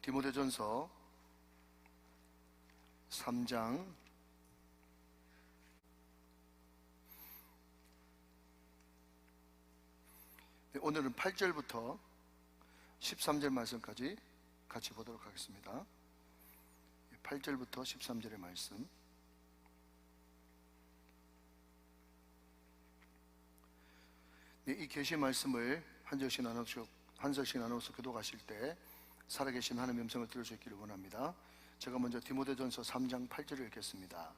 디모데전서 3장 8절부터 13절 말씀까지 같이 보도록 하겠습니다. 8절부터 13절의 말씀. 이 계시 말씀을 한 절씩 나눠서 교도하실 때 살아계신 하나님의 음성을 들을 수 있기를 원합니다. 제가 먼저 디모데전서 3장 8절을 읽겠습니다.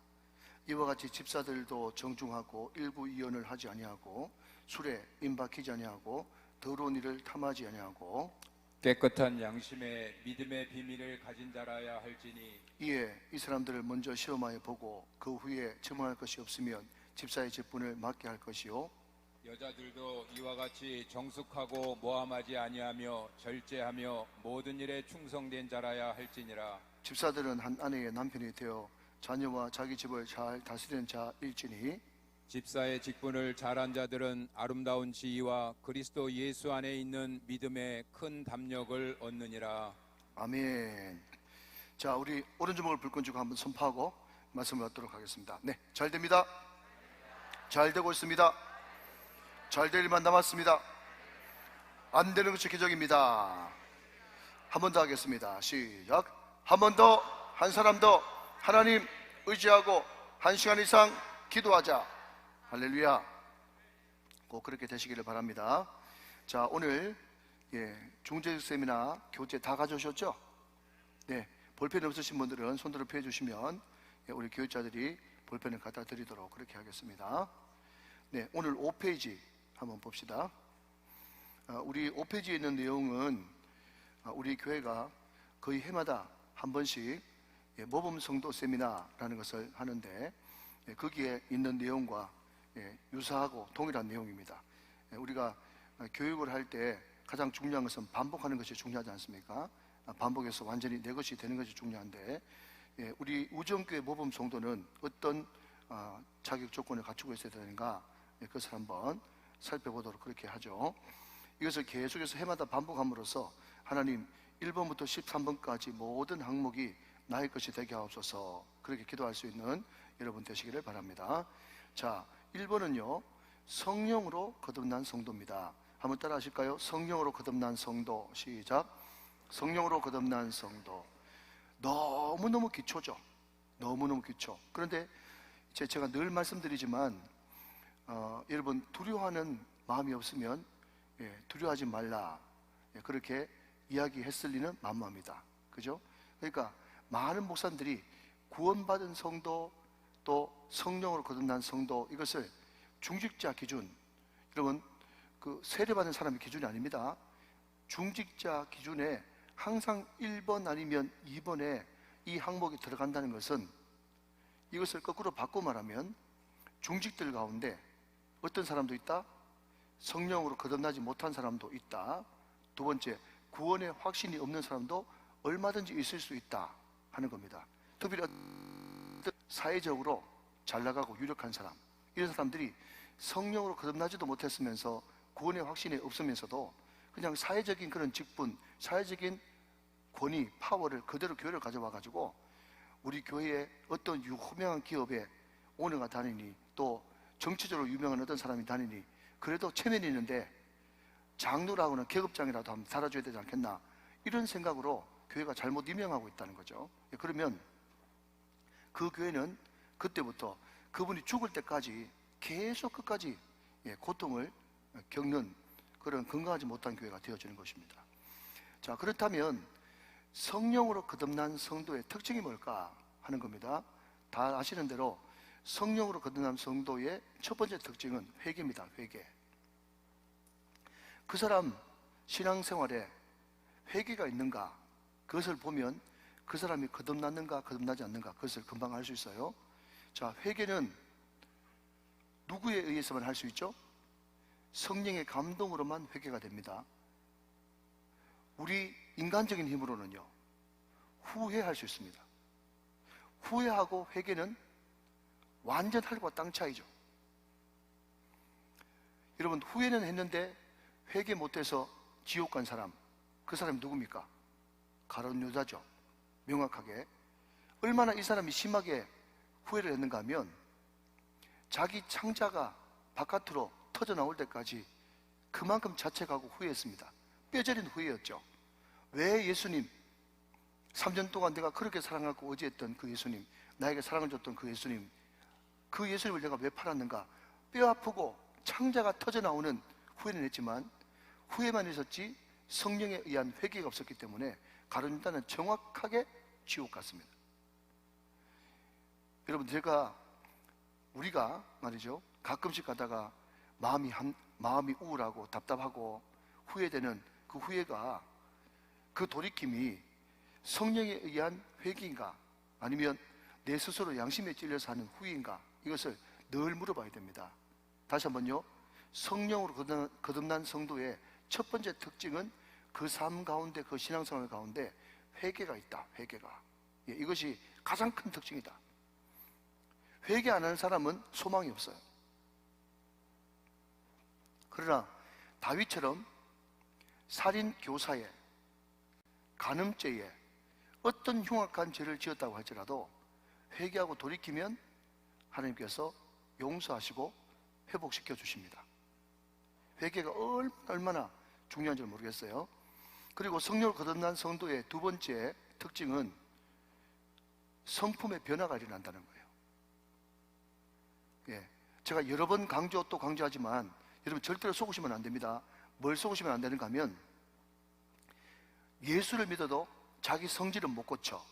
이와 같이 집사들도 정중하고 일부 이언을 하지 아니하고 술에 임박히지 아니하고 더러운 일을 탐하지 아니하고 깨끗한 양심에 믿음의 비밀을 가진 자라야 할지니, 이에 이 사람들을 먼저 시험하여 보고 그 후에 증언할 것이 없으면 집사의 직분을 맡게 할 것이요, 여자들도 이와 같이 정숙하고 모함하지 아니하며 절제하며 모든 일에 충성된 자라야 할지니라. 집사들은 한 아내의 남편이 되어 자녀와 자기 집을 잘 다스리는 자일지니, 집사의 직분을 잘한 자들은 아름다운 지위와 그리스도 예수 안에 있는 믿음의 큰 담력을 얻느니라. 아멘. 자, 우리 오른주먹을 불끈 쥐고 한번 선포하고 말씀을 받도록 하겠습니다. 네, 잘 됩니다. 잘 되고 있습니다. 잘 될 일만 남았습니다. 안 되는 것이 기적입니다. 한 번 더 하겠습니다. 시작. 한 번 더, 한 사람 더 하나님 의지하고 1시간 이상 기도하자. 할렐루야. 꼭 그렇게 되시기를 바랍니다. 자, 오늘 중재직 세미나 교재 다 가져오셨죠? 네, 볼펜 없으신 분들은 손들어 펴 주시면 우리 교육자들이 볼펜을 갖다 드리도록 그렇게 하겠습니다. 네, 오늘 5페이지 한번 봅시다. 우리 5페이지에 있는 내용은 우리 교회가 거의 해마다 한 번씩 모범 성도 세미나라는 것을 하는데, 거기에 있는 내용과 유사하고 동일한 내용입니다. 우리가 교육을 할 때 가장 중요한 것은 반복하는 것이 중요하지 않습니까? 반복해서 완전히 내 것이 되는 것이 중요한데, 우리 우정교회 모범 성도는 어떤 자격 조건을 갖추고 있어야 되는가, 그것을 한번 살펴보도록 그렇게 하죠. 이것을 계속해서 해마다 반복함으로써 하나님 1번부터 13번까지 모든 항목이 나의 것이 되게 하옵소서, 그렇게 기도할 수 있는 여러분 되시기를 바랍니다. 자, 1번은요 성령으로 거듭난 성도입니다. 한번 따라 하실까요? 성령으로 거듭난 성도. 시작. 성령으로 거듭난 성도. 너무너무 기초죠. 너무너무 기초. 그런데 제가 늘 말씀드리지만 여러분, 두려워하는 마음이 없으면 두려워하지 말라, 그렇게 이야기했을 리는 만무합니다. 그죠? 그러니까 많은 목사님들이 구원받은 성도, 또 성령으로 거듭난 성도, 이것을 중직자 기준, 여러분 그 세례받은 사람의 기준이 아닙니다. 중직자 기준에 항상 1번 아니면 2번에 이 항목이 들어간다는 것은, 이것을 거꾸로 바꿔 말하면 중직들 가운데 어떤 사람도 있다? 성령으로 거듭나지 못한 사람도 있다. 두 번째, 구원의 확신이 없는 사람도 얼마든지 있을 수 있다 하는 겁니다. 특별히 사회적으로 잘 나가고 유력한 사람, 이런 사람들이 성령으로 거듭나지도 못했으면서 구원의 확신이 없으면서도 그냥 사회적인 그런 직분, 사회적인 권위, 파워를 그대로 교회를 가져와 가지고 우리 교회의 어떤 유명한 기업에 오너가 다니니, 또 정치적으로 유명한 어떤 사람이 다니니, 그래도 체면이 있는데 장로라고는 계급장이라도 한번 달아줘야 되지 않겠나, 이런 생각으로 교회가 잘못 임명하고 있다는 거죠. 그러면 그 교회는 그때부터 그분이 죽을 때까지 계속 끝까지 고통을 겪는 그런 건강하지 못한 교회가 되어지는 것입니다. 자, 그렇다면 성령으로 거듭난 성도의 특징이 뭘까 하는 겁니다. 다 아시는 대로 성령으로 거듭난 성도의 첫 번째 특징은 회개입니다. 회개. 그 사람 신앙생활에 회개가 있는가, 그것을 보면 그 사람이 거듭났는가 거듭나지 않는가, 그것을 금방 알 수 있어요. 자, 회개는 누구에 의해서만 할 수 있죠? 성령의 감동으로만 회개가 됩니다. 우리 인간적인 힘으로는요 후회할 수 있습니다. 후회하고 회개는 완전 하늘과 땅 차이죠. 여러분, 후회는 했는데 회개 못해서 지옥 간 사람, 그 사람이 누굽니까? 가론 유다죠. 명확하게. 얼마나 이 사람이 심하게 후회를 했는가 하면 자기 창자가 바깥으로 터져 나올 때까지 그만큼 자책하고 후회했습니다. 뼈저린 후회였죠. 왜 예수님, 3년 동안 내가 그렇게 사랑하고 의지했던 그 예수님, 나에게 사랑을 줬던 그 예수님을 내가 왜 팔았는가? 뼈 아프고 창자가 터져 나오는 후회는 했지만 후회만 있었지 성령에 의한 회개가 없었기 때문에 가룟 유다는 정확하게 지옥 갔습니다. 여러분, 우리가 말이죠, 가끔씩 가다가 마음이 우울하고 답답하고 후회되는 그 후회가, 그 돌이킴이 성령에 의한 회개인가 아니면 내 스스로 양심에 찔려서 하는 후회인가, 이것을 늘 물어봐야 됩니다. 다시 한번요, 성령으로 거듭난 성도의 첫 번째 특징은 그 삶 가운데, 그 신앙생활 가운데 회개가 있다. 회개가, 이것이 가장 큰 특징이다. 회개 안 하는 사람은 소망이 없어요. 그러나 다윗처럼 살인 교사에, 간음죄에, 어떤 흉악한 죄를 지었다고 할지라도 회개하고 돌이키면 하나님께서 용서하시고 회복시켜 주십니다. 회개가 얼마나 중요한지 모르겠어요. 그리고 성령을 거듭난 성도의 두 번째 특징은 성품의 변화가 일어난다는 거예요. 제가 여러 번 강조하지만 여러분 절대로 속으시면 안 됩니다. 뭘 속으시면 안 되는가 하면 예수를 믿어도 자기 성질은 못 고쳐,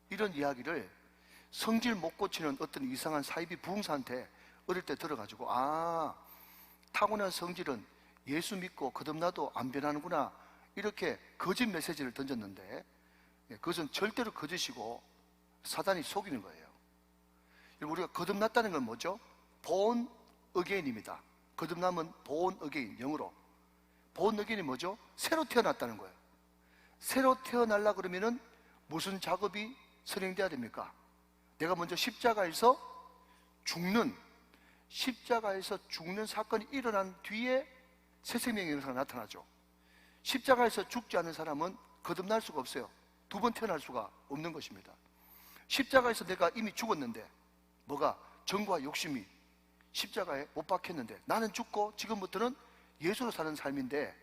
이런 이야기를 성질 못 고치는 어떤 이상한 사이비 부흥사한테 어릴 때 들어가지고, 타고난 성질은 예수 믿고 거듭나도 안 변하는구나, 이렇게 거짓 메시지를 던졌는데 그것은 절대로 거짓이고 사단이 속이는 거예요. 우리가 거듭났다는 건 뭐죠? born again입니다. 거듭남은 born again, 영어로. born again이 뭐죠? 새로 태어났다는 거예요. 새로 태어나려 그러면은 무슨 작업이 선행돼야 됩니까? 내가 먼저 십자가에서 죽는 사건이 일어난 뒤에 새 생명의 영상이 나타나죠. 십자가에서 죽지 않은 사람은 거듭날 수가 없어요. 두 번 태어날 수가 없는 것입니다. 십자가에서 내가 이미 죽었는데, 정과 욕심이 십자가에 못 박혔는데, 나는 죽고 지금부터는 예수로 사는 삶인데,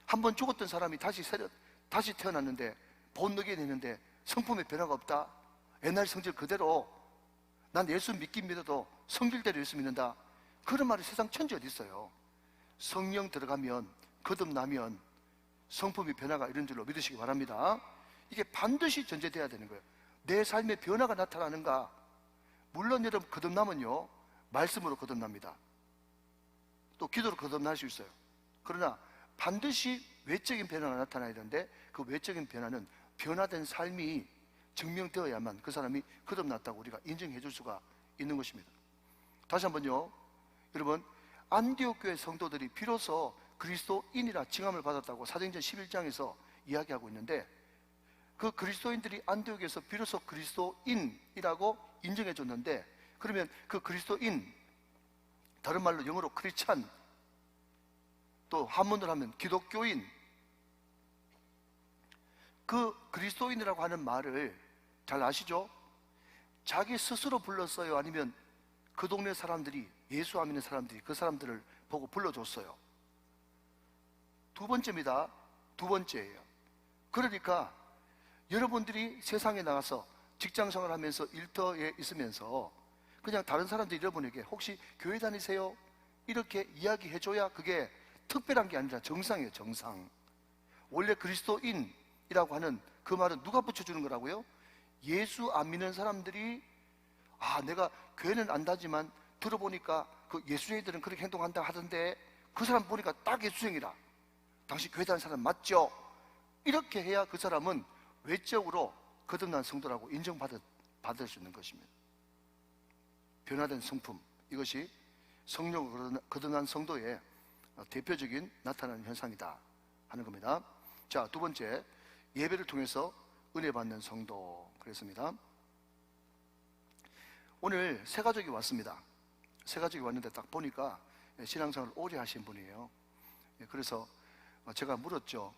한번 죽었던 사람이 다시 태어났는데 본능이 되는데 성품의 변화가 없다. 옛날 성질 그대로, 난 예수 믿긴 믿어도 성질대로 예수 믿는다. 그런 말이 세상 천지 어디 있어요. 성령 들어가면, 거듭나면 성품의 변화가 이런 줄로 믿으시기 바랍니다. 이게 반드시 전제돼야 되는 거예요. 내 삶의 변화가 나타나는가? 물론 여러분, 거듭나면요 말씀으로 거듭납니다. 또 기도로 거듭날 수 있어요. 그러나 반드시 외적인 변화가 나타나야 되는데, 그 외적인 변화는 변화된 삶이 증명되어야만 그 사람이 거듭났다고 우리가 인정해 줄 수가 있는 것입니다. 다시 한번요, 여러분, 안디옥 교회 성도들이 비로소 그리스도인이라 칭함을 받았다고 사도행전 11장에서 이야기하고 있는데, 그 그리스도인들이 안디옥에서 비로소 그리스도인이라고 인정해 줬는데, 그러면 그 그리스도인, 다른 말로 영어로 크리스찬, 또 한문으로 하면 기독교인, 그 그리스도인이라고 하는 말을 잘 아시죠? 자기 스스로 불렀어요? 아니면 그 동네 사람들이, 예수 안 믿는 사람들이 그 사람들을 보고 불러줬어요? 두 번째입니다. 두 번째예요. 그러니까 여러분들이 세상에 나가서 직장생활 하면서 일터에 있으면서 그냥 다른 사람들 여러분에게 혹시 교회 다니세요? 이렇게 이야기해줘야 그게 특별한 게 아니라 정상이에요. 정상. 원래 그리스도인이라고 하는 그 말은 누가 붙여주는 거라고요? 예수 안 믿는 사람들이, 내가 교회는 안 다니지만 들어보니까 그 예수쟁이들은 그렇게 행동한다 하던데 그 사람 보니까 딱 예수쟁이라, 당신 교회 다니는 사람 맞죠? 이렇게 해야 그 사람은 외적으로 거듭난 성도라고 인정받을 수 있는 것입니다. 변화된 성품, 이것이 성령으로 거듭난 성도의 대표적인 나타나는 현상이다 하는 겁니다. 자, 두 번째, 예배를 통해서 은혜 받는 성도 그랬습니다. 오늘 세 가족이 왔습니다. 세 가족이 왔는데 딱 보니까 신앙생활을 오래 하신 분이에요. 그래서 제가 물었죠.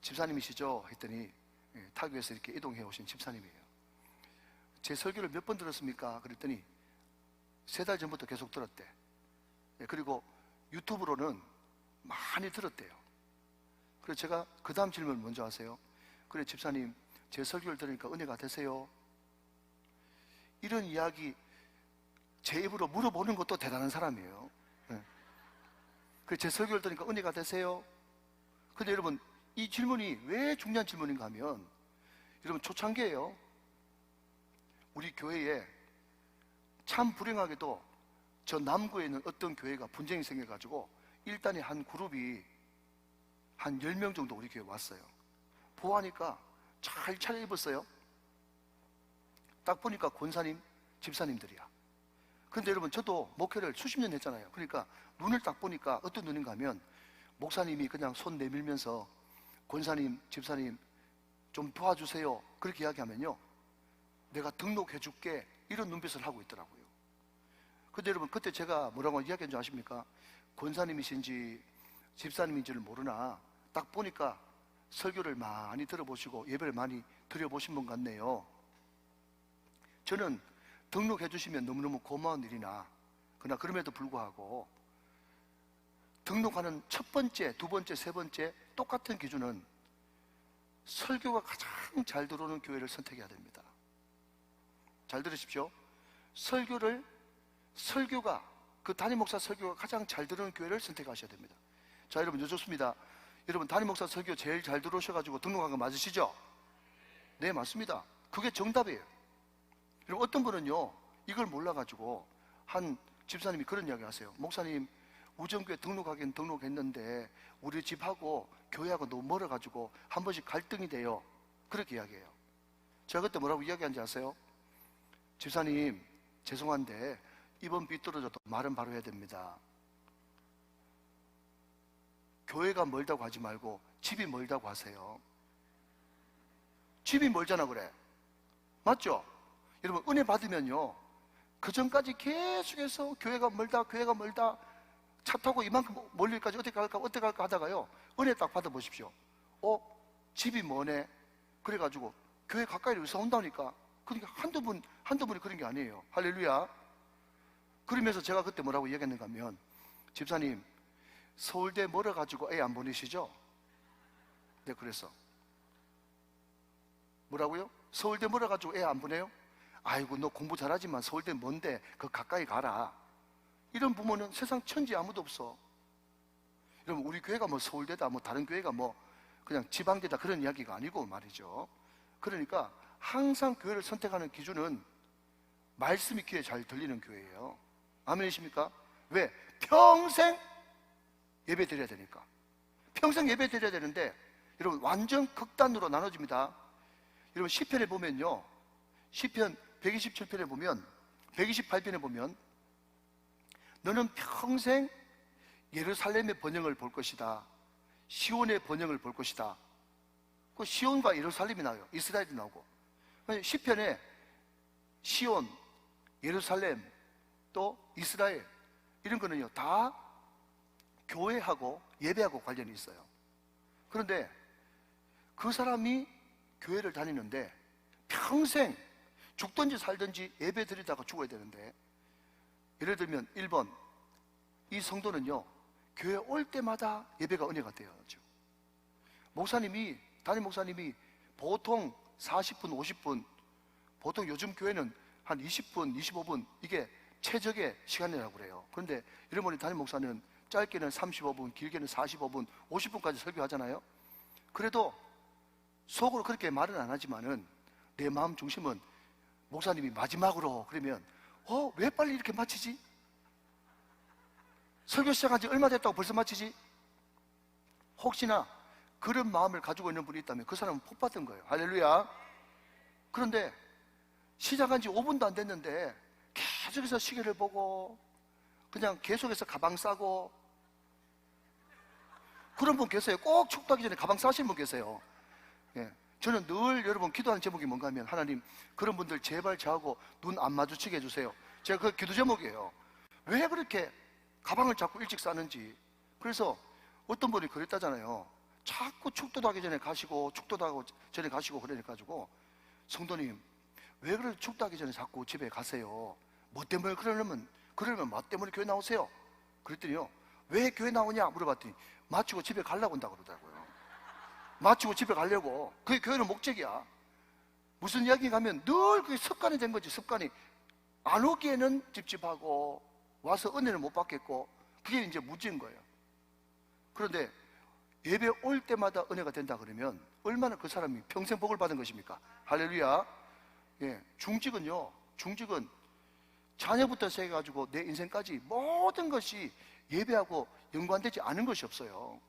집사님이시죠? 했더니 타교에서 이렇게 이동해 오신 집사님이에요. 제 설교를 몇 번 들었습니까? 그랬더니 3달 전부터 계속 들었대. 그리고 유튜브로는 많이 들었대요. 그래서 제가 그 다음 질문을 먼저 하세요. 그래, 집사님, 제 설교를 들으니까 은혜가 되세요? 이런 이야기 제 입으로 물어보는 것도 대단한 사람이에요. 그래, 제 설교를 들으니까 은혜가 되세요? 근데 여러분, 이 질문이 왜 중요한 질문인가 하면, 여러분, 초창기에요, 우리 교회에 참 불행하게도 저 남구에 있는 어떤 교회가 분쟁이 생겨가지고 일단에 한 그룹이 한 10명 정도 우리 교회 왔어요. 보아하니까 잘 차려입었어요. 딱 보니까 권사님, 집사님들이야. 그런데 여러분, 저도 목회를 수십 년 했잖아요. 그러니까 눈을 딱 보니까 어떤 눈인가 하면, 목사님이 그냥 손 내밀면서 권사님, 집사님 좀 도와주세요 그렇게 이야기하면요, 내가 등록해 줄게 이런 눈빛을 하고 있더라고요. 근데 여러분, 그때 제가 뭐라고 이야기한 줄 아십니까? 권사님이신지 집사님인지를 모르나 딱 보니까 설교를 많이 들어보시고 예배를 많이 드려보신 분 같네요. 저는 등록해 주시면 너무너무 고마운 일이나, 그러나 그럼에도 불구하고 등록하는 첫 번째, 두 번째, 세 번째 똑같은 기준은 설교가 가장 잘 들어오는 교회를 선택해야 됩니다. 잘 들으십시오. 설교가 그 담임 목사 설교가 가장 잘 들어오는 교회를 선택하셔야 됩니다. 자, 여러분, 좋습니다. 여러분, 담임 목사 설교 제일 잘 들어오셔가지고 등록한 거 맞으시죠? 네, 맞습니다. 그게 정답이에요. 여러분, 어떤 분은요, 이걸 몰라가지고 한 집사님이 그런 이야기 하세요. 목사님, 우정교회 등록하긴 등록했는데 우리 집하고 교회하고 너무 멀어가지고 한 번씩 갈등이 돼요. 그렇게 이야기해요. 제가 그때 뭐라고 이야기한지 아세요? 집사님, 죄송한데 이번 삐뚤어져도 말은 바로 해야 됩니다. 교회가 멀다고 하지 말고 집이 멀다고 하세요. 집이 멀잖아 그래. 맞죠? 여러분, 은혜 받으면요, 그 전까지 계속해서 교회가 멀다 차 타고 이만큼 멀리까지 어떻게 갈까 하다가요, 은혜 딱 받아보십시오. 집이 머네. 그래가지고 교회 가까이로 의사 온다니까. 그러니까 한두 분이 그런 게 아니에요. 할렐루야. 그러면서 제가 그때 뭐라고 이야기했는가 하면, 집사님, 서울대 멀어가지고 애 안 보내시죠? 네, 그래서 뭐라고요? 서울대 멀어가지고 애 안 보내요? 아이고, 너 공부 잘하지만 서울대 먼데 그 가까이 가라. 이런 부모는 세상 천지 아무도 없어. 여러분, 우리 교회가 뭐 서울대다, 뭐 다른 교회가 뭐 그냥 지방대다, 그런 이야기가 아니고 말이죠. 그러니까 항상 교회를 선택하는 기준은 말씀이 귀에 잘 들리는 교회예요. 아멘이십니까? 왜? 평생 예배 드려야 되니까. 평생 예배 드려야 되는데, 여러분, 완전 극단으로 나눠집니다. 여러분, 시편에 보면요, 시편 127편에 보면, 128편에 보면, 너는 평생 예루살렘의 번영을 볼 것이다, 시온의 번영을 볼 것이다. 그 시온과 예루살렘이 나와요. 이스라엘이 나오고. 시편에 시온, 예루살렘, 또 이스라엘, 이런 거는요, 다 교회하고 예배하고 관련이 있어요. 그런데 그 사람이 교회를 다니는데 평생 죽든지 살든지 예배 드리다가 죽어야 되는데, 예를 들면 1번, 이 성도는요, 교회 올 때마다 예배가 은혜가 되어야죠. 담임 목사님이 보통 40분, 50분, 보통 요즘 교회는 한 20분, 25분, 이게 최적의 시간이라고 그래요. 그런데 여러분이 담임 목사는 짧게는 35분, 길게는 45분, 50분까지 설교하잖아요. 그래도 속으로 그렇게 말은 안 하지만은 내 마음 중심은, 목사님이 마지막으로 그러면 왜 빨리 이렇게 마치지? 설교 시작한 지 얼마 됐다고 벌써 마치지? 혹시나 그런 마음을 가지고 있는 분이 있다면 그 사람은 복 받은 거예요. 할렐루야. 그런데 시작한 지 5분도 안 됐는데 계속해서 시계를 보고 그냥 계속해서 가방 싸고, 그런 분 계세요. 꼭 축도하기 전에 가방 싸시는 분 계세요. 예. 저는 늘 여러분 기도하는 제목이 뭔가 하면, 하나님, 그런 분들 제발 저하고 눈 안 마주치게 해주세요. 제가 그 기도 제목이에요. 왜 그렇게 가방을 자꾸 일찍 싸는지. 그래서 어떤 분이 그랬다잖아요. 자꾸 축도도 하기 전에 가시고 축도도 하고 전에 가시고 그러니까지고 성도님 왜 그래 축도하기 전에 자꾸 집에 가세요? 뭐 때문에 그러려면 뭐 때문에 교회 나오세요? 그랬더니요 왜 교회 나오냐 물어봤더니 마치고 집에 가려고 한다고 그러더라고요. 마치고 집에 가려고. 그게 교회는 목적이야. 무슨 이야기 가면 늘 그게 습관이 된 거지. 습관이 안 오기에는 찝찝하고 와서 은혜를 못 받겠고 그게 이제 무지인 거예요. 그런데 예배 올 때마다 은혜가 된다 그러면 얼마나 그 사람이 평생 복을 받은 것입니까? 할렐루야. 예, 중직은 자녀부터 시작해가지고 내 인생까지 모든 것이 예배하고 연관되지 않은 것이 없어요.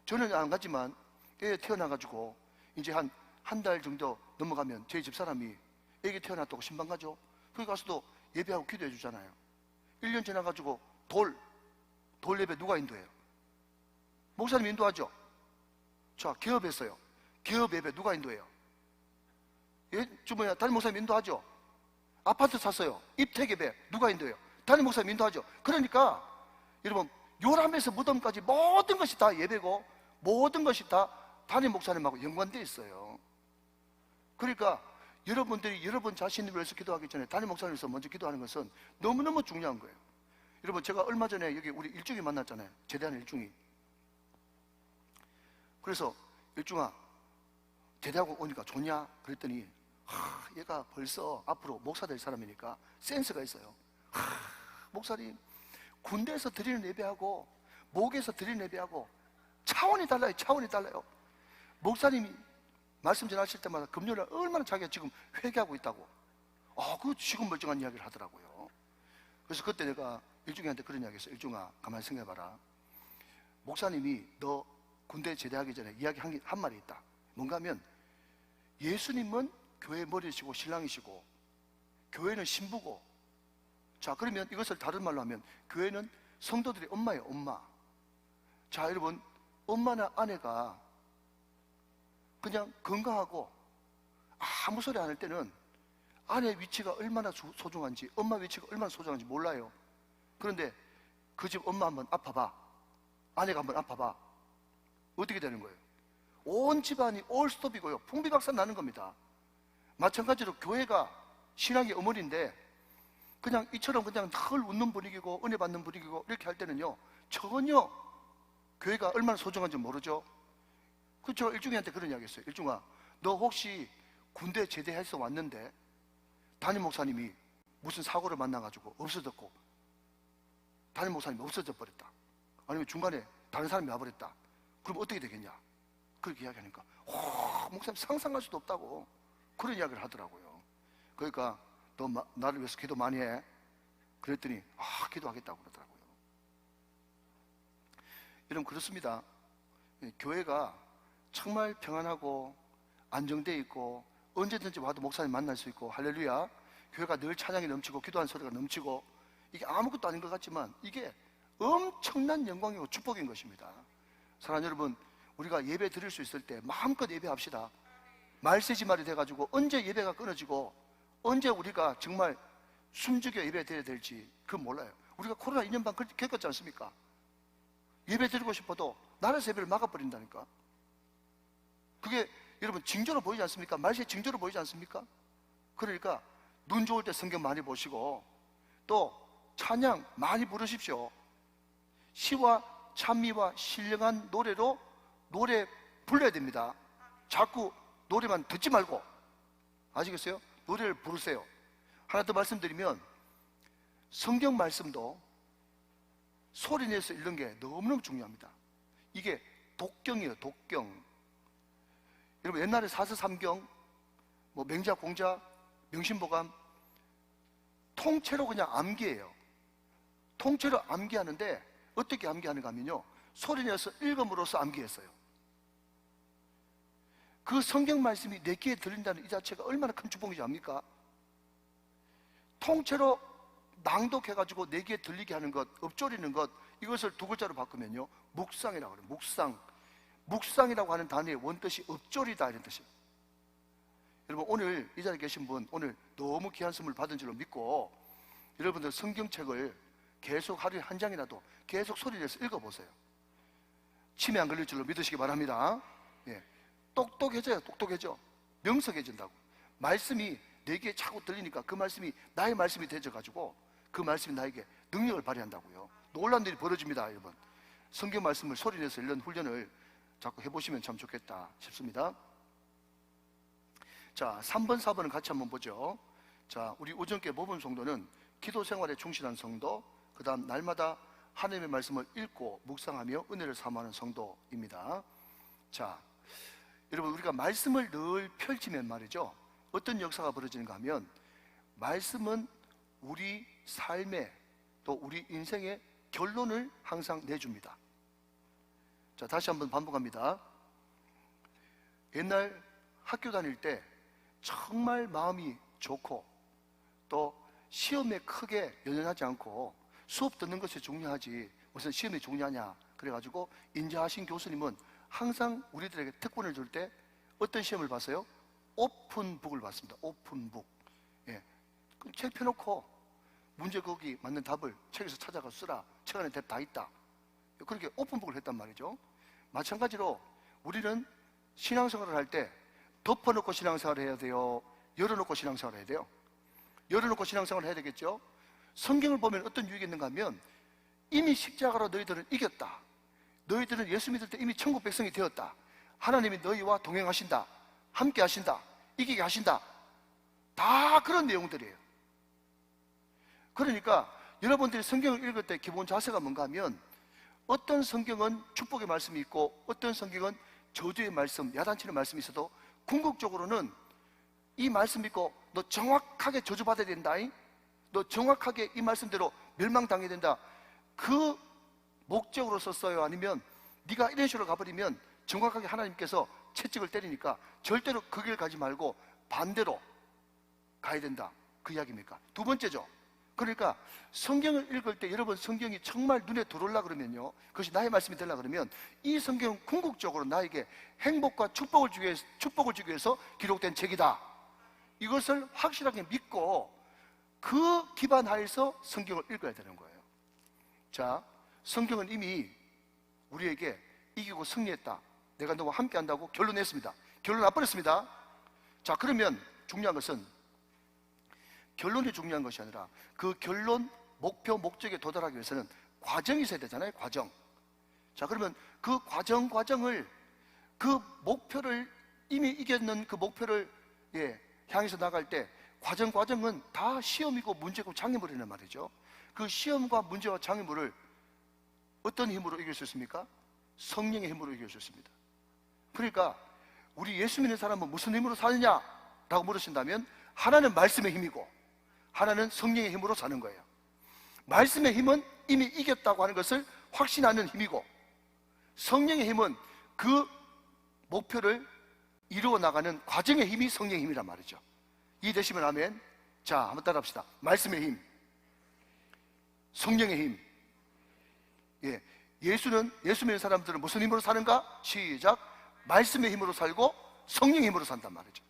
저는 안 가지만 애에 태어나가지고 이제 한 달 정도 넘어가면 저희 집사람이 애기 태어났다고 신방 가죠. 거기 가서도 예배하고 기도해 주잖아요. 1년 지나가지고 돌 예배 누가 인도해요? 목사님 인도하죠. 자, 개업했어요. 개업 예배 누가 인도해요? 예? 담임 목사님 인도하죠. 아파트 샀어요. 입택 예배 누가 인도해요? 담임 목사님 인도하죠. 그러니까 여러분 요람에서 무덤까지 모든 것이 다 예배고 모든 것이 다 담임 목사님하고 연관되어 있어요. 그러니까 여러분들이 여러분 자신을 위해서 기도하기 전에 담임 목사님에서 먼저 기도하는 것은 너무너무 중요한 거예요. 여러분 제가 얼마 전에 여기 우리 일중이 만났잖아요. 제대하는 일중이. 그래서 일중아 제대하고 오니까 좋냐? 그랬더니 얘가 벌써 앞으로 목사 될 사람이니까 센스가 있어요. 목사님 군대에서 드리는 예배하고 목에서 드리는 예배하고 차원이 달라요. 목사님이 말씀 전하실 때마다 금요일에 얼마나 자기가 지금 회개하고 있다고 그 지금 멀쩡한 이야기를 하더라고요. 그래서 그때 내가 일중이한테 그런 이야기 했어요. 일중아 가만히 생각해봐라. 목사님이 너 군대 제대하기 전에 이야기 한 말이 있다. 뭔가 하면 예수님은 교회 머리시고 신랑이시고 교회는 신부고, 자 그러면 이것을 다른 말로 하면 교회는 성도들의 엄마예요. 엄마. 자 여러분 엄마나 아내가 그냥 건강하고 아무 소리 안 할 때는 아내 위치가 얼마나 소중한지 엄마 위치가 얼마나 소중한지 몰라요. 그런데 그 집 엄마 한번 아파봐, 아내가 한번 아파봐, 어떻게 되는 거예요? 온 집안이 올스톱이고요 풍비박산 나는 겁니다. 마찬가지로 교회가 신앙의 어머니인데 그냥 이처럼 그냥 늘 웃는 분위기고 은혜 받는 분위기고 이렇게 할 때는요 전혀 교회가 얼마나 소중한지 모르죠. 그렇죠. 일중이한테 그런 이야기 했어요. 일중아 너 혹시 군대 제대해서 왔는데 담임 목사님이 무슨 사고를 만나가지고 없어졌고 담임 목사님이 없어져 버렸다, 아니면 중간에 다른 사람이 와버렸다, 그럼 어떻게 되겠냐? 그렇게 이야기하니까 목사님 상상할 수도 없다고 그런 이야기를 하더라고요. 그러니까 너 나를 위해서 기도 많이 해. 그랬더니 기도하겠다고 그러더라고요. 여러분 그렇습니다. 교회가 정말 평안하고 안정되어 있고 언제든지 와도 목사님 만날 수 있고 할렐루야, 교회가 늘 찬양이 넘치고 기도하는 소리가 넘치고 이게 아무것도 아닌 것 같지만 이게 엄청난 영광이고 축복인 것입니다. 사랑하는 여러분, 우리가 예배 드릴 수 있을 때 마음껏 예배합시다. 말세지 말이 돼가지고 언제 예배가 끊어지고 언제 우리가 정말 숨죽여 예배 드려야 될지 그건 몰라요. 우리가 코로나 2년 반 겪었지 않습니까? 예배 드리고 싶어도 나라에서 예배를 막아버린다니까. 그게 여러분 징조로 보이지 않습니까? 말세 징조로 보이지 않습니까? 그러니까 눈 좋을 때 성경 많이 보시고 또 찬양 많이 부르십시오. 시와 찬미와 신령한 노래로 노래 불러야 됩니다. 자꾸 노래만 듣지 말고, 아시겠어요? 노래를 부르세요. 하나 더 말씀드리면 성경 말씀도 소리내서 읽는 게 너무너무 중요합니다. 이게 독경이에요. 독경. 여러분 옛날에 사서삼경, 뭐 맹자, 공자, 명심보감 통째로 그냥 암기예요. 통째로 암기하는데 어떻게 암기하는가 하면요 소리내서 읽음으로써 암기했어요. 그 성경 말씀이 내 귀에 들린다는 이 자체가 얼마나 큰 축복이지 압니까? 통째로 낭독해가지고 내 귀에 들리게 하는 것, 읊조리는 것, 이것을 두 글자로 바꾸면요 묵상이라고 해요. 묵상. 묵상이라고 하는 단어의 원뜻이 읊조리다 이런 뜻이에요. 여러분 오늘 이 자리에 계신 분 오늘 너무 귀한 선물 받은 줄로 믿고 여러분들 성경책을 계속 하루에 한 장이라도 계속 소리내서 읽어보세요. 치매 안 걸릴 줄로 믿으시기 바랍니다. 예. 똑똑해져요. 똑똑해져. 명석해진다고. 말씀이 내게 자꾸 들리니까 그 말씀이 나의 말씀이 되져가지고 그 말씀이 나에게 능력을 발휘한다고요. 놀라운 일이 벌어집니다, 여러분. 성경 말씀을 소리내서 이런 훈련을 자꾸 해보시면 참 좋겠다 싶습니다. 자, 3번, 4번은 같이 한번 보죠. 자, 우리 오전께 모범 성도는 기도 생활에 충실한 성도, 그 다음 날마다 하나님의 말씀을 읽고 묵상하며 은혜를 사모하는 성도입니다. 자, 여러분, 우리가 말씀을 늘 펼치면 말이죠, 어떤 역사가 벌어지는가 하면 말씀은 우리 삶의 또 우리 인생의 결론을 항상 내줍니다. 자, 다시 한번 반복합니다. 옛날 학교 다닐 때 정말 마음이 좋고 또 시험에 크게 연연하지 않고 수업 듣는 것이 중요하지 무슨 시험이 중요하냐 그래가지고 인자하신 교수님은 항상 우리들에게 특권을 줄 때 어떤 시험을 봤어요? 오픈북을 봤습니다. 오픈북. 예. 책 펴놓고 문제 거기 맞는 답을 책에서 찾아가 쓰라. 책 안에 답 다 있다. 그렇게 오픈북을 했단 말이죠. 마찬가지로 우리는 신앙생활을 할 때 덮어놓고 신앙생활을 해야 돼요? 열어놓고 신앙생활을 해야 돼요? 열어놓고 신앙생활을 해야 되겠죠? 성경을 보면 어떤 유익이 있는가 하면 이미 십자가로 너희들은 이겼다. 너희들은 예수 믿을 때 이미 천국 백성이 되었다. 하나님이 너희와 동행하신다. 함께 하신다. 이기게 하신다. 다 그런 내용들이에요. 그러니까 여러분들이 성경을 읽을 때 기본 자세가 뭔가 하면 어떤 성경은 축복의 말씀이 있고 어떤 성경은 저주의 말씀, 야단치는 말씀이 있어도 궁극적으로는 이 말씀 믿고 너 정확하게 저주받아야 된다. 너 정확하게 이 말씀대로 멸망당해야 된다. 그 목적으로 썼어요? 아니면 네가 이런 식으로 가버리면 정확하게 하나님께서 채찍을 때리니까 절대로 그 길 가지 말고 반대로 가야 된다. 그 이야기입니까? 두 번째죠. 그러니까 성경을 읽을 때 여러분 성경이 정말 눈에 들어오려 그러면요, 그것이 나의 말씀이 되려 그러면 이 성경은 궁극적으로 나에게 행복과 축복을 주기 위해서 기록된 책이다. 이것을 확실하게 믿고 그 기반 하에서 성경을 읽어야 되는 거예요. 자, 성경은 이미 우리에게 이기고 승리했다. 내가 너와 함께 한다고 결론냈습니다. 결론 나버렸습니다. 자, 그러면 중요한 것은 결론이 중요한 것이 아니라 그 결론, 목표, 목적에 도달하기 위해서는 과정이 있어야 되잖아요. 과정. 자, 그러면 그 과정을 그 목표를 이미 이겼는 그 목표를 향해서 나갈 때 과정은 다 시험이고 문제고 장애물이란 말이죠. 그 시험과 문제와 장애물을 어떤 힘으로 이길 수 있습니까? 성령의 힘으로 이길 수 있습니다. 그러니까 우리 예수 믿는 사람은 무슨 힘으로 사느냐? 라고 물으신다면 하나는 말씀의 힘이고 하나는 성령의 힘으로 사는 거예요. 말씀의 힘은 이미 이겼다고 하는 것을 확신하는 힘이고 성령의 힘은 그 목표를 이루어 나가는 과정의 힘이 성령의 힘이란 말이죠. 이해되시면 아멘. 자, 한번 따라합시다. 말씀의 힘, 성령의 힘. 예수 믿는 사람들은 무슨 힘으로 사는가? 시작. 말씀의 힘으로 살고 성령의 힘으로 산단 말이죠.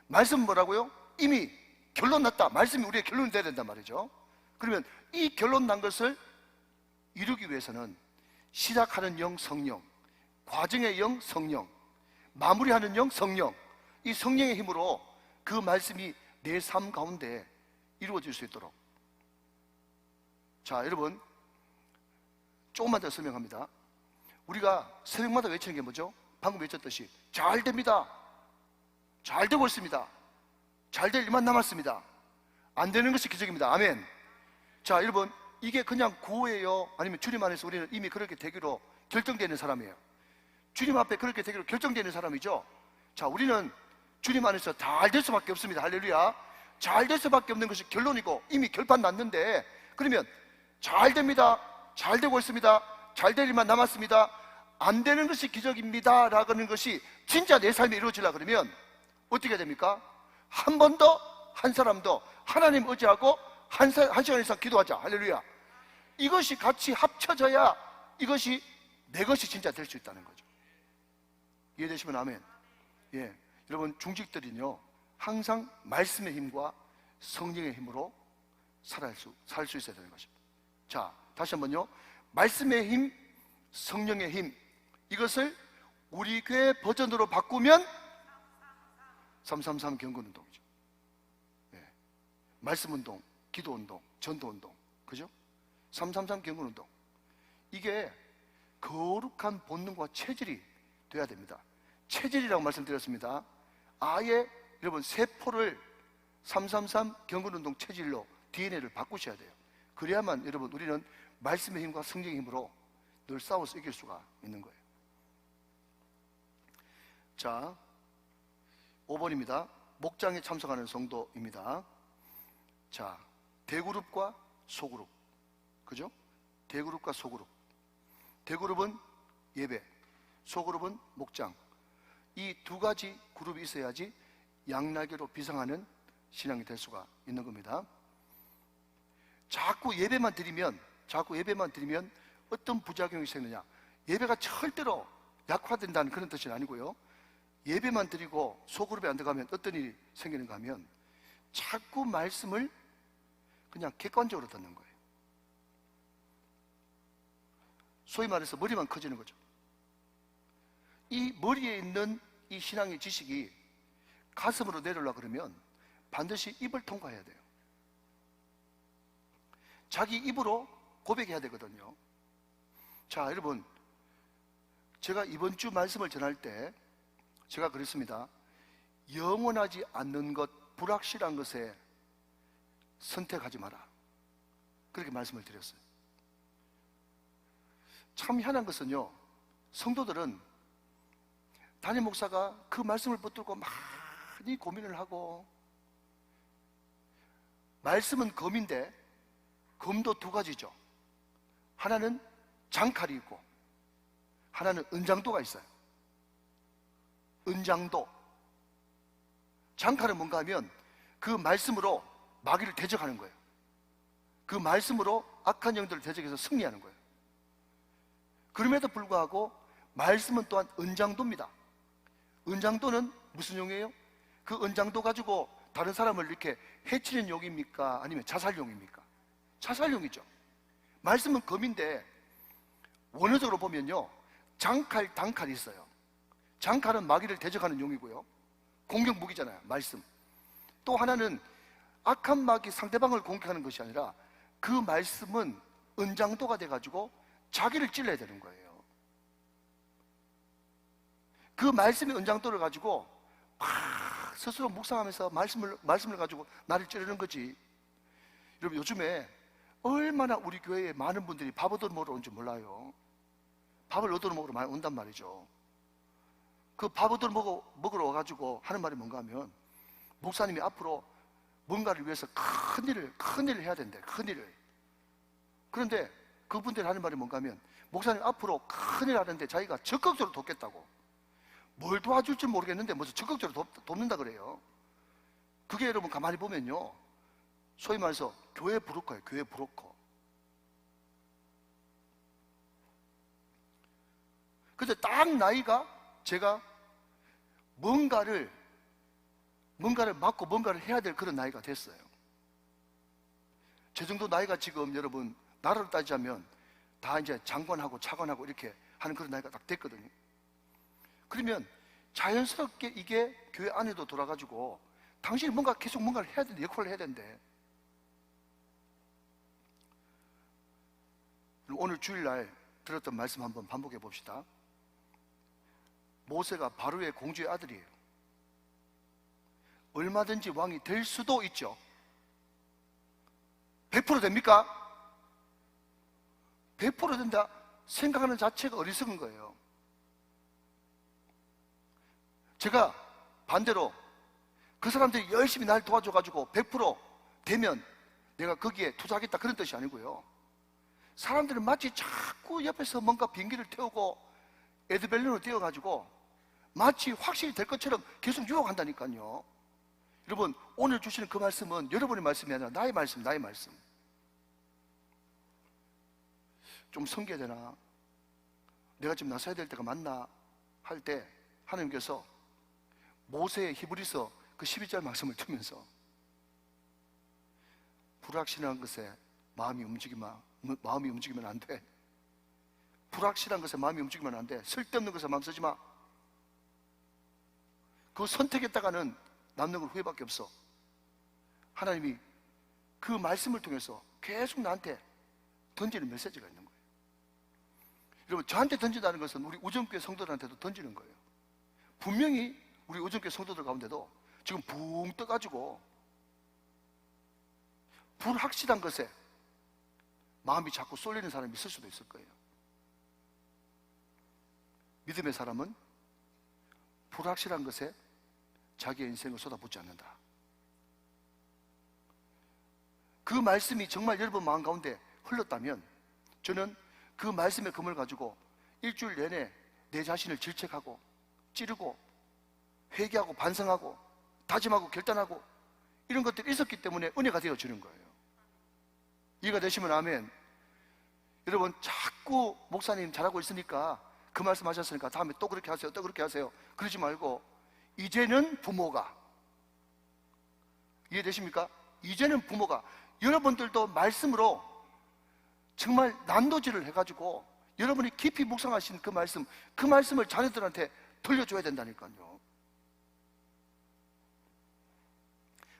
말씀은 뭐라고요? 이미 결론 났다. 말씀이 우리의 결론이 돼야 된단 말이죠. 그러면 이 결론 난 것을 이루기 위해서는 시작하는 영 성령, 과정의 영 성령, 마무리하는 영 성령, 이 성령의 힘으로 그 말씀이 내 삶 가운데 이루어질 수 있도록. 자, 여러분 조금만 더 설명합니다. 우리가 새벽마다 외치는 게 뭐죠? 방금 외쳤듯이 잘 됩니다. 잘 되고 있습니다. 잘 될 일만 남았습니다. 안 되는 것이 기적입니다. 아멘. 자, 여러분 이게 그냥 구호예요? 아니면 주님 안에서 우리는 이미 그렇게 되기로 결정되는 사람이에요? 주님 앞에 그렇게 되기로 결정되는 사람이죠. 자, 우리는 주님 안에서 잘 될 수밖에 없습니다. 할렐루야. 잘 될 수밖에 없는 것이 결론이고 이미 결판 났는데, 그러면 잘 됩니다. 잘 되고 있습니다. 잘 될 일만 남았습니다. 안 되는 것이 기적입니다 라고 하는 것이 진짜 내 삶에 이루어지려 그러면 어떻게 됩니까? 한 번 더, 한 사람 더 하나님 의지하고 한 시간 이상 기도하자. 할렐루야. 이것이 같이 합쳐져야 이것이 내 것이 진짜 될 수 있다는 거죠. 이해되시면 아멘. 여러분 중직들은요 항상 말씀의 힘과 성령의 힘으로 살 수 있어야 되는 것입니다. 자, 다시 한번요. 말씀의 힘, 성령의 힘, 이것을 우리 교회 버전으로 바꾸면 333 경건운동이죠. 예. 말씀운동, 기도운동, 전도운동, 그죠? 333 경건운동, 이게 거룩한 본능과 체질이 돼야 됩니다. 체질이라고 말씀드렸습니다. 아예 여러분 세포를 333 경건운동 체질로 DNA를 바꾸셔야 돼요. 그래야만 여러분 우리는 말씀의 힘과 성령의 힘으로 늘 싸워서 이길 수가 있는 거예요. 자, 5번입니다. 목장에 참석하는 성도입니다. 자, 대그룹과 소그룹, 그죠? 대그룹과 소그룹. 대그룹은 예배, 소그룹은 목장. 이 두 가지 그룹이 있어야지 양날개로 비상하는 신앙이 될 수가 있는 겁니다. 자꾸 예배만 드리면 어떤 부작용이 생기느냐? 예배가 절대로 약화된다는 그런 뜻은 아니고요. 예배만 드리고 소그룹에 안 들어가면 어떤 일이 생기는가 하면 자꾸 말씀을 그냥 객관적으로 듣는 거예요. 소위 말해서 머리만 커지는 거죠. 이 머리에 있는 이 신앙의 지식이 가슴으로 내려오려고 그러면 반드시 입을 통과해야 돼요. 자기 입으로 고백해야 되거든요. 자, 여러분, 제가 이번 주 말씀을 전할 때 제가 그랬습니다. 영원하지 않는 것, 불확실한 것에 선택하지 마라, 그렇게 말씀을 드렸어요. 참 희한한 것은요, 성도들은 담임 목사가 그 말씀을 붙들고 많이 고민을 하고, 말씀은 검인데 검도 두 가지죠. 하나는 장칼이 있고 하나는 은장도가 있어요. 은장도, 장칼은 뭔가 하면 그 말씀으로 마귀를 대적하는 거예요. 그 말씀으로 악한 영들을 대적해서 승리하는 거예요. 그럼에도 불구하고 말씀은 또한 은장도입니다. 은장도는 무슨 용이에요? 그 은장도 가지고 다른 사람을 이렇게 해치는 용입니까? 아니면 자살용입니까? 자살용이죠. 말씀은 검인데 원어적으로 보면요, 장칼, 단칼이 있어요. 장칼은 마귀를 대적하는 용이고요, 공격 무기잖아요, 말씀. 또 하나는 악한 마귀, 상대방을 공격하는 것이 아니라 그 말씀은 은장도가 돼가지고 자기를 찔러야 되는 거예요. 그 말씀의 은장도를 가지고 막 스스로 묵상하면서 말씀을 가지고 나를 찌르는 거지. 여러분, 요즘에 얼마나 우리 교회에 많은 분들이 밥 얻어 먹으러 온지 몰라요. 밥을 얻어 먹으러 많이 온단 말이죠. 그 밥 얻어 먹으러 와가지고 하는 말이 뭔가 하면, 목사님이 앞으로 뭔가를 위해서 큰 일을 해야 된대, 큰 일을. 그런데 그분들이 하는 말이 뭔가 하면, 목사님 앞으로 큰 일 하는데 자기가 적극적으로 돕겠다고. 뭘 도와줄지 모르겠는데 무슨 적극적으로 돕는다 그래요. 그게 여러분 가만히 보면요, 소위 말해서 교회 브로커예요. 교회 브로커. 근데 딱 나이가, 제가 뭔가를 맡고 뭔가를 해야 될 그런 나이가 됐어요. 제 정도 나이가 지금 여러분 나라로 따지자면 다 이제 장관하고 차관하고 이렇게 하는 그런 나이가 딱 됐거든요. 그러면 자연스럽게 이게 교회 안에도 돌아가지고 당신이 계속 뭔가를 해야 되는데, 역할을 해야 되는데. 오늘 주일날 들었던 말씀 한번 반복해 봅시다. 모세가 바로의 공주의 아들이에요. 얼마든지 왕이 될 수도 있죠. 100% 됩니까? 100% 된다 생각하는 자체가 어리석은 거예요. 제가 반대로 그 사람들이 열심히 날 도와줘가지고 100% 되면 내가 거기에 투자하겠다, 그런 뜻이 아니고요. 사람들은 마치 자꾸 옆에서 뭔가 비행기를 태우고 에드벨론을 띄워가지고 마치 확실히 될 것처럼 계속 유혹한다니까요. 여러분, 오늘 주시는 그 말씀은 여러분의 말씀이 아니라 나의 말씀. 좀 섬겨야 되나? 내가 지금 나서야 될 때가 맞나? 할 때 하나님께서 모세의 히브리서 그 12절 말씀을 두면서, 불확실한 것에 마음이 움직이면 안 돼. 불확실한 것에 마음이 움직이면 안 돼. 쓸데없는 것에 마음 쓰지 마. 그 선택했다가는 남는 건 후회밖에 없어. 하나님이 그 말씀을 통해서 계속 나한테 던지는 메시지가 있는 거예요. 여러분, 저한테 던진다는 것은 우리 우정교회 성도들한테도 던지는 거예요. 분명히 우리 우정교회 성도들 가운데도 지금 붕 떠가지고 불확실한 것에 마음이 자꾸 쏠리는 사람이 있을 수도 있을 거예요. 믿음의 사람은 불확실한 것에 자기의 인생을 쏟아붓지 않는다. 그 말씀이 정말 여러분 마음 가운데 흘렀다면 저는 그 말씀의 금을 가지고 일주일 내내 내 자신을 질책하고 찌르고 회개하고 반성하고 다짐하고 결단하고 이런 것들이 있었기 때문에 은혜가 되어지는 거예요. 이해가 되시면 아멘. 여러분, 자꾸 목사님 잘하고 있으니까 그 말씀 하셨으니까 다음에 또 그렇게 하세요, 또 그렇게 하세요, 그러지 말고 이제는 부모가, 이해되십니까? 이제는 부모가 여러분들도 말씀으로 정말 난도질을 해가지고 여러분이 깊이 묵상하신 그 말씀을 자녀들한테 들려줘야 된다니까요.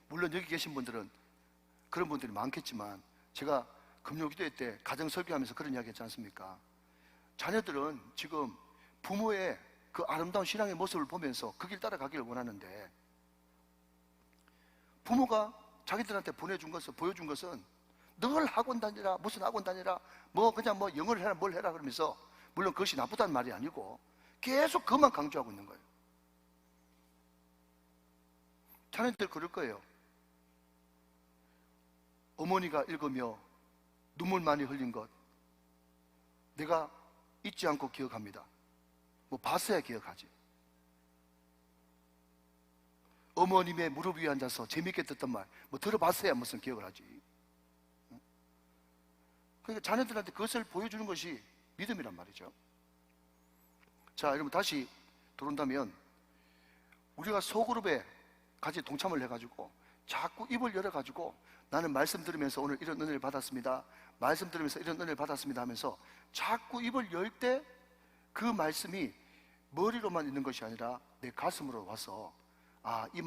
물론 여기 계신 분들은 그런 분들이 많겠지만 제가 금요기도회 때 가정 설교하면서 그런 이야기 했지 않습니까? 자녀들은 지금 부모의 그 아름다운 신앙의 모습을 보면서 그 길 따라가기를 원하는데 부모가 자기들한테 보여준 것은 늘 학원 다니라, 무슨 학원 다니라, 뭐 그냥 뭐 영어를 해라 뭘 해라 그러면서, 물론 그것이 나쁘다는 말이 아니고 계속 그것만 강조하고 있는 거예요. 자녀들 그럴 거예요. 어머니가 읽으며 눈물 많이 흘린 것 내가 잊지 않고 기억합니다. 뭐 봤어야 기억하지. 어머님의 무릎 위에 앉아서 재밌게 듣던 말 뭐 들어봤어야 무슨 기억을 하지. 그러니까 자녀들한테 그것을 보여주는 것이 믿음이란 말이죠. 자, 여러분 다시 들어온다면 우리가 소그룹에 같이 동참을 해가지고 자꾸 입을 열어가지고 나는 말씀 들으면서 오늘 이런 은혜를 받았습니다, 말씀 들으면서 이런 은혜를 받았습니다 하면서 자꾸 입을 열 때 그 말씀이 머리로만 있는 것이 아니라 내 가슴으로 와서 이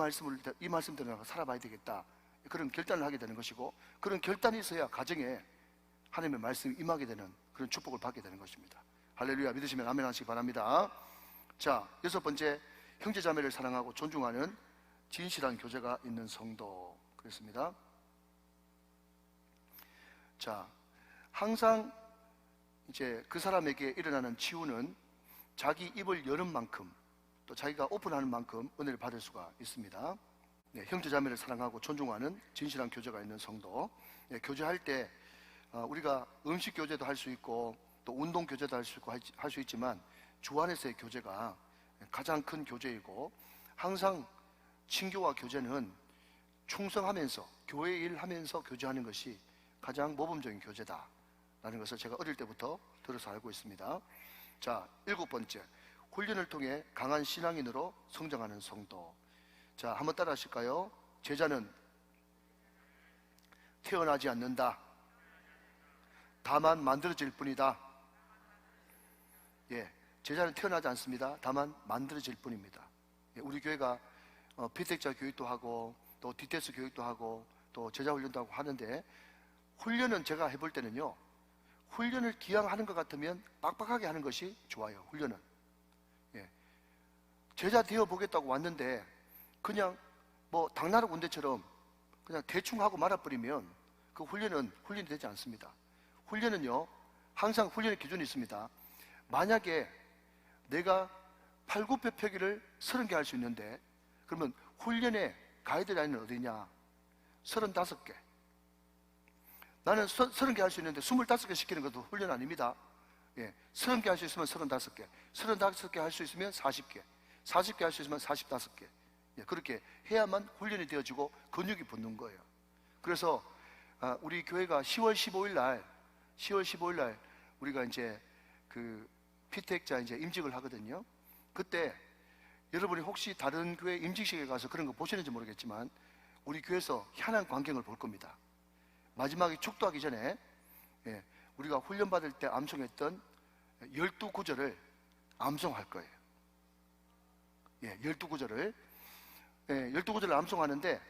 말씀대로 살아봐야 되겠다, 그런 결단을 하게 되는 것이고, 그런 결단이 있어야 가정에 하나님의 말씀이 임하게 되는 그런 축복을 받게 되는 것입니다. 할렐루야. 믿으시면 아멘 하시기 바랍니다. 자, 6번째, 형제자매를 사랑하고 존중하는 진실한 교제가 있는 성도. 그렇습니다. 자, 항상 이제 그 사람에게 일어나는 치유는 자기 입을 여는 만큼 또 자기가 오픈하는 만큼 은혜를 받을 수가 있습니다. 네, 형제자매를 사랑하고 존중하는 진실한 교제가 있는 성도. 네, 교제할 때 우리가 음식 교제도 할 수 있고 또 운동 교제도 할 수 있지만 주 안에서의 교제가 가장 큰 교제이고, 항상 친교와 교제는 충성하면서 교회 일하면서 교제하는 것이 가장 모범적인 교제다라는 것을 제가 어릴 때부터 들어서 알고 있습니다. 자, 7번째, 훈련을 통해 강한 신앙인으로 성장하는 성도. 자, 한번 따라 하실까요? 제자는 태어나지 않는다, 다만 만들어질 뿐이다. 예, 제자는 태어나지 않습니다. 다만 만들어질 뿐입니다. 예, 우리 교회가 피택자 교육도 하고 또 디테스 교육도 하고 또 제자 훈련도 하고 하는데, 훈련은 제가 해볼 때는요, 훈련을 기왕 하는 것 같으면 빡빡하게 하는 것이 좋아요. 훈련은 제자 되어 보겠다고 왔는데 그냥 뭐 당나라 군대처럼 그냥 대충 하고 말아버리면 그 훈련은 훈련이 되지 않습니다. 훈련은요, 항상 훈련의 기준이 있습니다. 만약에 내가 팔굽혀펴기를 30개 할 수 있는데 그러면 훈련의 가이드라인은 어디냐? 35개. 나는 30개 할 수 있는데 25개 시키는 것도 훈련 아닙니다. 예, 30개 할 수 있으면 35개, 35개 할 수 있으면 40개, 40개 할 수 있으면 45개. 예, 그렇게 해야만 훈련이 되어지고 근육이 붙는 거예요. 그래서 우리 교회가 10월 15일 날 우리가 이제 그 피택자 이제 임직을 하거든요. 그때 여러분이 혹시 다른 교회 임직식에 가서 그런 거 보시는지 모르겠지만 우리 교회에서 희한한 광경을 볼 겁니다. 마지막에 축도하기 전에 우리가 훈련받을 때 암송했던 12구절을 암송할 거예요. 12구절을 12구절을 암송하는데,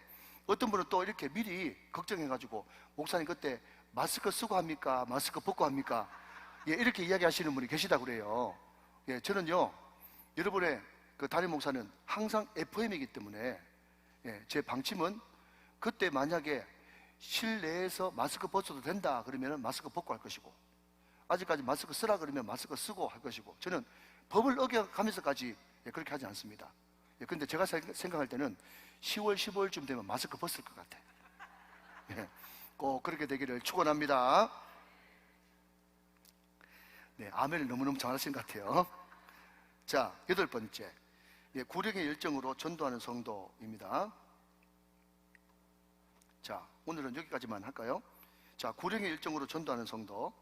어떤 분은 또 이렇게 미리 걱정해가지고, 목사님 그때 마스크 쓰고 합니까? 마스크 벗고 합니까? 이렇게 이야기하시는 분이 계시다 그래요. 저는요, 여러분의 그 담임 목사는 항상 FM이기 때문에 제 방침은, 그때 만약에 실내에서 마스크 벗어도 된다 그러면 마스크 벗고 할 것이고, 아직까지 마스크 쓰라 그러면 마스크 쓰고 할 것이고, 저는 법을 어겨가면서까지 그렇게 하지 않습니다. 그런데 제가 생각할 때는 10월, 15일쯤 되면 마스크 벗을 것 같아요. 꼭 그렇게 되기를 축원합니다. 아멘을 너무너무 잘하신 것 같아요. 자, 8번째, 구령의 열정으로 전도하는 성도입니다. 자, 오늘은 여기까지만 할까요? 자, 구령의 열정으로 전도하는 성도.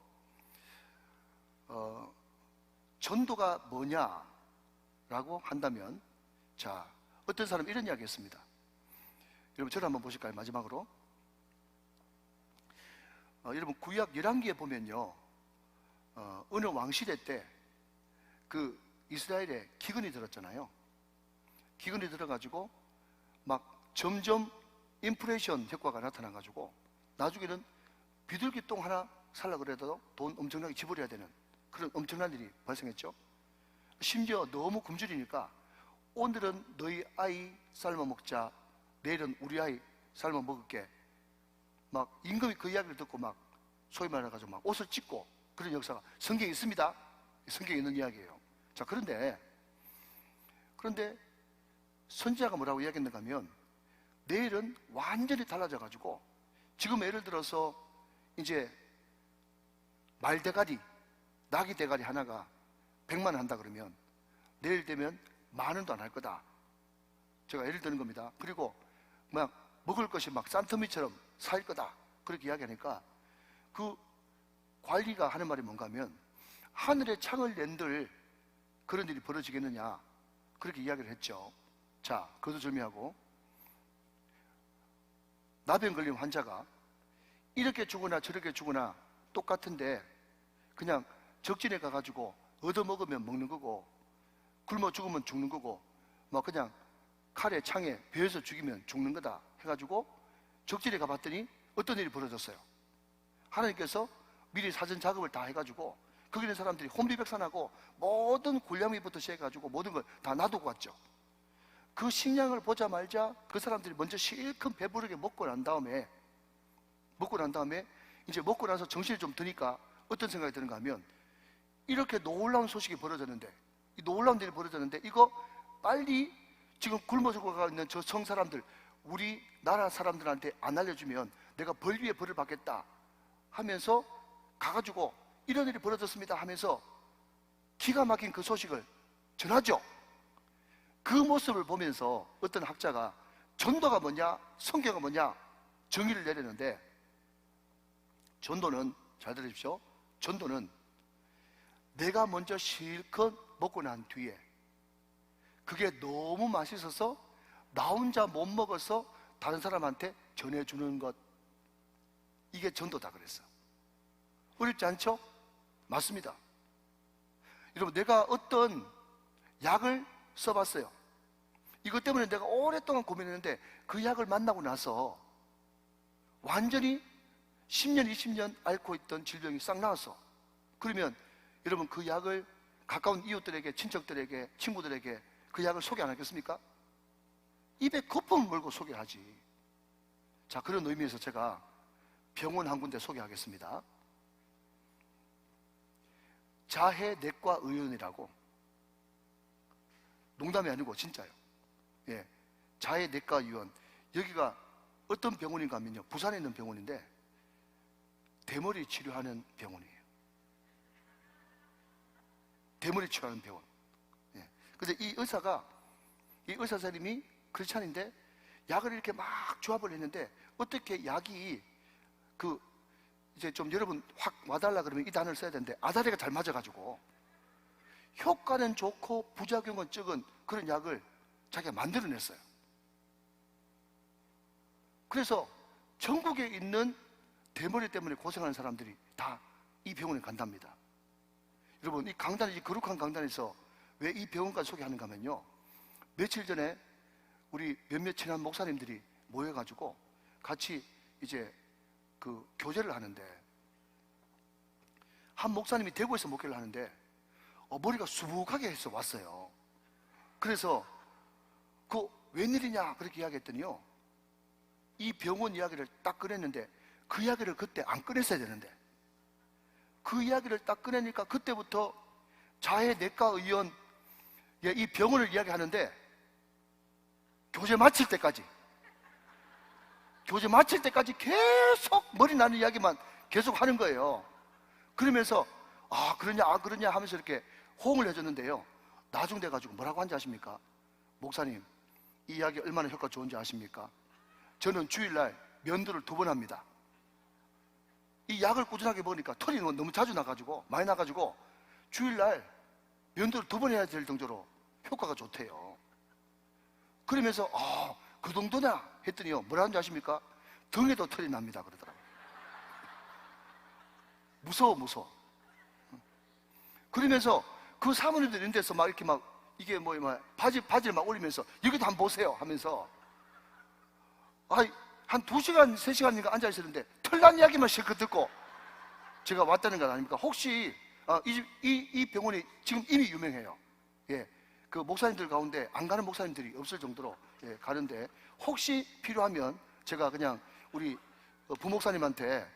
전도가 뭐냐라고 한다면, 자, 어떤 사람은 이런 이야기 했습니다. 여러분, 저를 한번 보실까요? 마지막으로. 여러분, 구약 열왕기에 보면요, 어느 왕시대 때 그 이스라엘에 기근이 들었잖아요. 기근이 들어가지고 막 점점 인플레이션 효과가 나타나가지고 나중에는 비둘기 똥 하나 살려고 그래도 돈 엄청나게 지불해야 되는 그런 엄청난 일이 발생했죠. 심지어 너무 굶주리니까 오늘은 너희 아이 삶아 먹자, 내일은 우리 아이 삶아 먹을게, 막 임금이 그 이야기를 듣고 막 소위 말해가지고 막 옷을 찢고 그런 역사가 성경에 있습니다. 성경에 있는 이야기예요. 자, 그런데 선지자가 뭐라고 이야기했는가 하면, 내일은 완전히 달라져 가지고, 지금 예를 들어서 이제 말대가리, 나귀 대가리 하나가 100만 원 한다 그러면 내일 되면 10,000원도 안 할 거다. 제가 예를 드는 겁니다. 그리고 막 먹을 것이 막 산더미처럼 쌓일 거다, 그렇게 이야기하니까 그 관리가 하는 말이 뭔가 하면, 하늘에 창을 낸들 그런 일이 벌어지겠느냐, 그렇게 이야기를 했죠. 자, 거두절미하고 나병 걸린 환자가 이렇게 죽으나 저렇게 죽으나 똑같은데, 그냥 적진에 가가지고 얻어먹으면 먹는 거고, 굶어 죽으면 죽는 거고, 막 그냥 칼에 창에 베어서 죽이면 죽는 거다 해가지고 적진에 가봤더니 어떤 일이 벌어졌어요. 하나님께서 미리 사전 작업을 다 해가지고 거기 있는 사람들이 혼비백산하고 모든 굴량미부터 시작해가지고 모든 걸 다 놔두고 왔죠. 그 식량을 보자마자 그 사람들이 먼저 실컷 배부르게 먹고 난 다음에 이제 먹고 나서 정신이 좀 드니까 어떤 생각이 드는가 하면, 이렇게 놀라운 소식이 벌어졌는데, 이 놀라운 일이 벌어졌는데, 이거 빨리 지금 굶어 죽어가 있는 저 성 사람들, 우리 나라 사람들한테 안 알려주면 내가 벌 위에 벌을 받겠다 하면서 가가지고 이런 일이 벌어졌습니다 하면서 기가 막힌 그 소식을 전하죠. 그 모습을 보면서 어떤 학자가 전도가 뭐냐, 성경가 뭐냐 정의를 내리는데, 전도는, 잘 들으십시오, 전도는 내가 먼저 실컷 먹고 난 뒤에 그게 너무 맛있어서 나 혼자 못 먹어서 다른 사람한테 전해주는 것, 이게 전도다 그랬어. 어렵지 않죠? 맞습니다. 여러분, 내가 어떤 약을 써봤어요. 이것 때문에 내가 오랫동안 고민했는데 그 약을 만나고 나서 완전히 10년, 20년 앓고 있던 질병이 싹 나왔어. 그러면 여러분, 그 약을 가까운 이웃들에게, 친척들에게, 친구들에게 그 약을 소개 안 하겠습니까? 입에 거품을 물고 소개하지. 자, 그런 의미에서 제가 병원 한 군데 소개하겠습니다. 자해내과 의원이라고, 농담이 아니고 진짜요. 자해내과 의원. 여기가 어떤 병원인가 하면요, 부산에 있는 병원인데 대머리 치료하는 병원이에요. 대머리 치료하는 병원. 근데 이 의사 선생님이 크리스찬인데 약을 이렇게 막 조합을 했는데, 어떻게 약이 이제 좀 여러분 확 와달라 그러면 이 단어를 써야 되는데 아다리가 잘 맞아가지고 효과는 좋고 부작용은 적은 그런 약을 자기가 만들어냈어요. 그래서 전국에 있는 대머리 때문에 고생하는 사람들이 다 이 병원에 간답니다. 여러분, 이 강단, 이 거룩한 강단에서 왜 이 병원까지 소개하는가 하면요, 며칠 전에 우리 몇몇 친한 목사님들이 모여가지고 같이 이제 그 교제를 하는데, 한 목사님이 대구에서 목회를 하는데 머리가 수북하게 해서 왔어요. 그래서 그 웬일이냐 그렇게 이야기했더니요, 이 병원 이야기를 딱 꺼냈는데 그 이야기를 그때 안 꺼냈어야 되는데, 그 이야기를 딱 꺼내니까 그때부터 자해 내과 의원 이 병원을 이야기하는데 교제 마칠 때까지 계속 머리 나는 이야기만 계속 하는 거예요. 그러면서 아 그러냐 아 그러냐 하면서 이렇게 호응을 해줬는데요, 나중 돼가지고 뭐라고 한지 아십니까? 목사님, 이 이야기 얼마나 효과 좋은지 아십니까? 저는 주일날 면도를 2번 합니다. 이 약을 꾸준하게 먹으니까 털이 너무 자주 나가지고 많이 나가지고 주일날 면도를 2번 해야 될 정도로 효과가 좋대요. 그러면서 아 그 정도냐 했더니요, 뭐라는지 아십니까? 등에도 털이 납니다 그러더라고요. 무서워. 그러면서 그 사모님들 이런 데서 막 이렇게 막 이게 뭐 바지를 막 올리면서 여기도 한번 보세요 하면서 한 2시간 3시간인가 앉아 있었는데 털난 이야기만 실컷 듣고 제가 왔다는 건 아닙니까? 혹시 이 병원이 지금 이미 유명해요. 예, 그 목사님들 가운데 안 가는 목사님들이 없을 정도로 가는데, 혹시 필요하면 제가 그냥 우리 부목사님한테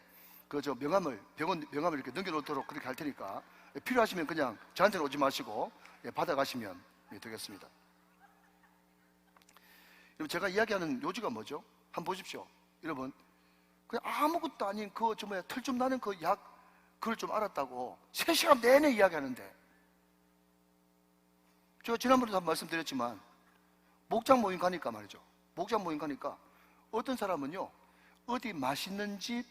그 병원 명함을 이렇게 넘겨놓도록 그렇게 할 테니까 필요하시면 그냥 저한테는 오지 마시고 받아가시면 되겠습니다. 여러분, 제가 이야기하는 요지가 뭐죠? 한번 보십시오. 여러분, 그냥 아무것도 아닌 털 좀 나는 그 약, 그걸 좀 알았다고 3시간 내내 이야기하는데, 제가 지난번에도 한번 말씀드렸지만 목장 모임 가니까 말이죠, 목장 모임 가니까 어떤 사람은요, 어디 맛있는 집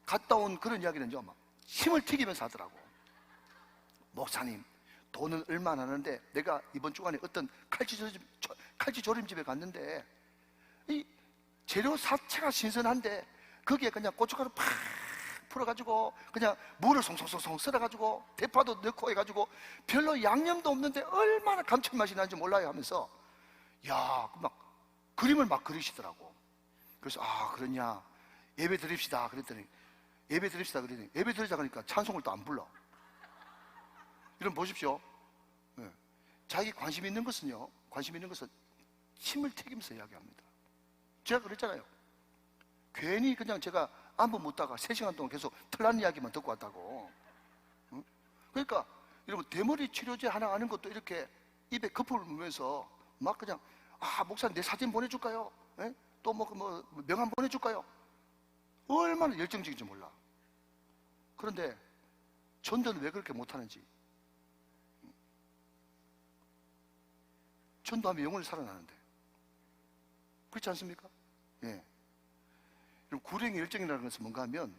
갔다 온 그런 이야기는요 막 힘을 튀기면서 하더라고. 목사님, 돈은 얼마 안 하는데 내가 이번 주간에 어떤 칼치조림집에 갔는데 이 재료 자체가 신선한데 거기에 그냥 고춧가루 팍 풀어가지고 그냥 물을 송송송송 썰어가지고 대파도 넣고 해가지고 별로 양념도 없는데 얼마나 감칠맛이 나는지 몰라요 하면서 막 그림을 막 그리시더라고. 그래서 그러냐, 예배 드립시다 그랬더니 예배 드리자 그러니까 찬송을 또 안 불러. 이런 보십시오. 자기 관심 있는 것은 침을 튀기면서 이야기합니다. 제가 그랬잖아요. 괜히 그냥 제가 안부 묻다가 3시간 동안 계속 털난 이야기만 듣고 왔다고. 그러니까 여러분, 대머리 치료제 하나 아는 것도 이렇게 입에 거품을 물면서 막 그냥 목사님 내 사진 보내줄까요? 또 명함 보내줄까요? 얼마나 열정적인지 몰라. 그런데 전도는 왜 그렇게 못하는지. 전도하면 영혼이 살아나는데, 그렇지 않습니까? 예. 그럼 구령의 열정이라는 것은 뭔가 하면,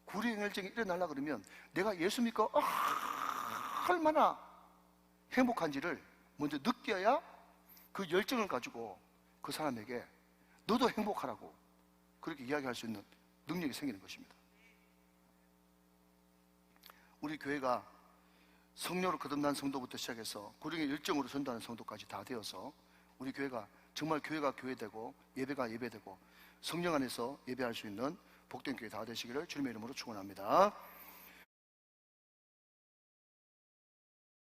구령의 열정이 일어나려고 그러면 내가 예수 믿고 얼마나 행복한지를 먼저 느껴야 그 열정을 가지고 그 사람에게 너도 행복하라고 그렇게 이야기할 수 있는 능력이 생기는 것입니다. 우리 교회가 성령으로 거듭난 성도부터 시작해서 구령의 열정으로 전도하는 성도까지 다 되어서 우리 교회가 정말 교회가 교회되고 예배가 예배되고 성령 안에서 예배할 수 있는 복된 교회 다 되시기를 주님의 이름으로 축원합니다.